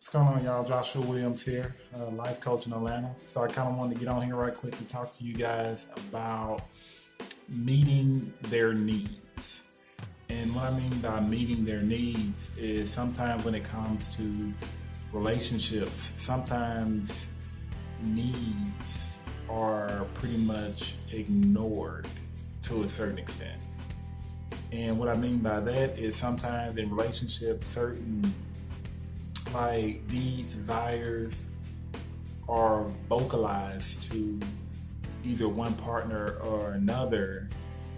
What's going on, y'all? Joshua Williams here, life coach in Atlanta. So I kind of wanted to get on here right quick to talk to you guys about meeting their needs. And what I mean by meeting their needs is sometimes when it comes to relationships, sometimes needs are pretty much ignored to a certain extent. And what I mean by that is sometimes in relationships, certain like these desires are vocalized to either one partner or another.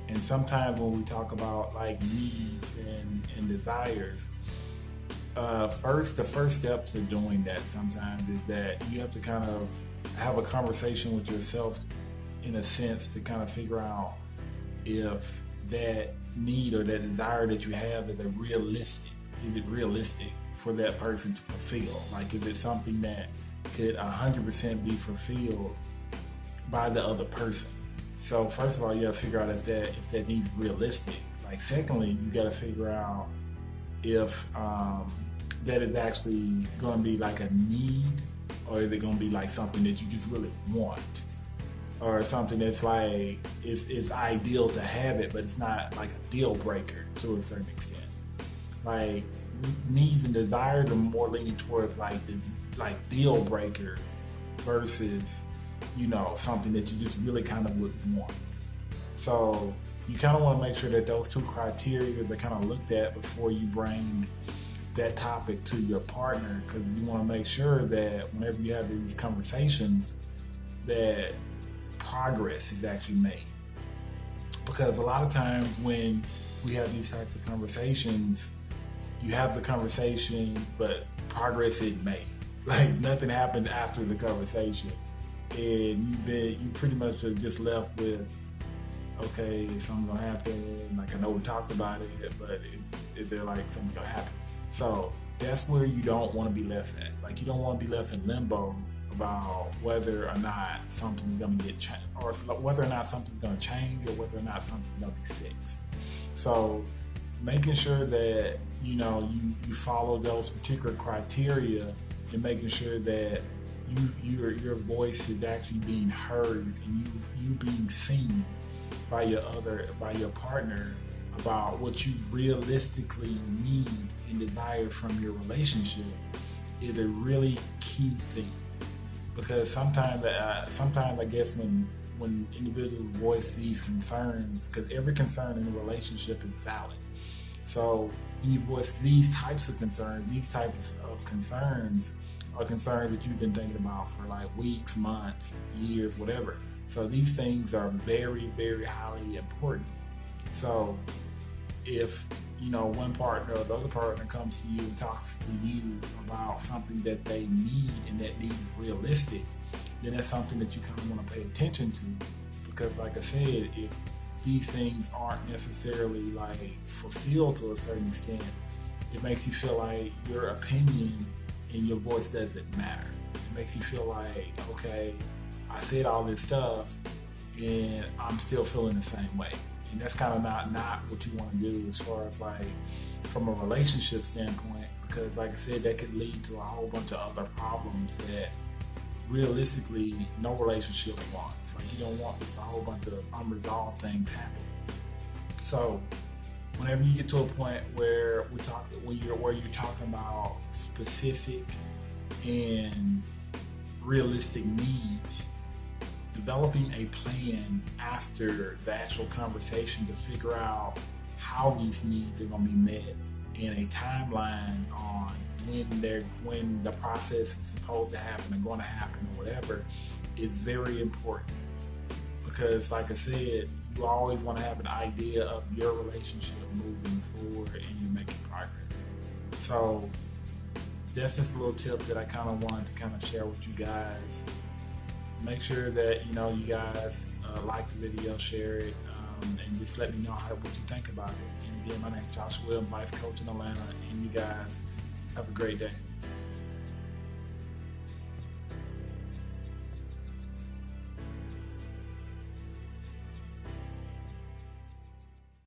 And sometimes when we talk about like needs and desires, the first step to doing that sometimes is that you have to kind of have a conversation with yourself in a sense to kind of figure out if that need or that desire that you have is it realistic for that person to fulfill? Like, is it something that could 100% be fulfilled by the other person? So first of all, you got to figure out if that need is realistic. Like, secondly, you got to figure out if that is actually going to be like a need, or is it going to be like something that you just really want, or something that's like it's ideal to have it, but it's not like a deal breaker to a certain extent. Like, needs and desires are more leaning towards like deal breakers versus something that you just really kind of would want. So you kind of want to make sure that those two criteria are kind of looked at before you bring that topic to your partner, because you want to make sure that whenever you have these conversations that progress is actually made. Because a lot of times when we have these types of conversations, you have the conversation, but progress isn't made. Like, nothing happened after the conversation, and you pretty much are just left with, okay, is something gonna happen? Like, I know we talked about it, but is there like something gonna happen? So that's where you don't want to be left at. Like, you don't want to be left in limbo about whether or not something's gonna get changed, or whether or not something's gonna change, or whether or not something's gonna be fixed. So making sure that you follow those particular criteria, and making sure that your voice is actually being heard, and you being seen by your partner about what you realistically need and desire from your relationship is a really key thing. Because sometimes I guess when individuals voice these concerns, because every concern in a relationship is valid. So when you voice these types of concerns, are concerns that you've been thinking about for like weeks, months, years, whatever. So these things are very, very highly important. So if one partner or the other partner comes to you and talks to you about something that they need and that need is realistic, then that's something that you kind of want to pay attention to. Because like I said, if these things aren't necessarily like fulfilled to a certain extent, it makes you feel like your opinion and your voice doesn't matter. It makes you feel like, okay, I said all this stuff and I'm still feeling the same way. And that's kind of not what you want to do as far as like from a relationship standpoint, because like I said, that could lead to a whole bunch of other problems that realistically no relationship wants. Like, you don't want just a whole bunch of unresolved things happening. So whenever you get to a point where you're talking about specific and realistic needs, developing a plan after the actual conversation to figure out how these needs are going to be met, and a timeline on when the process is supposed to happen and going to happen or whatever, is very important. Because like I said, you always want to have an idea of your relationship moving forward and you're making progress. So that's just a little tip that I kind of wanted to kind of share with you guys. Make sure that you guys like the video, share it, and just let me know what you think about it. And again, my name is Joshua Williams, life coach in Atlanta, and you guys have a great day.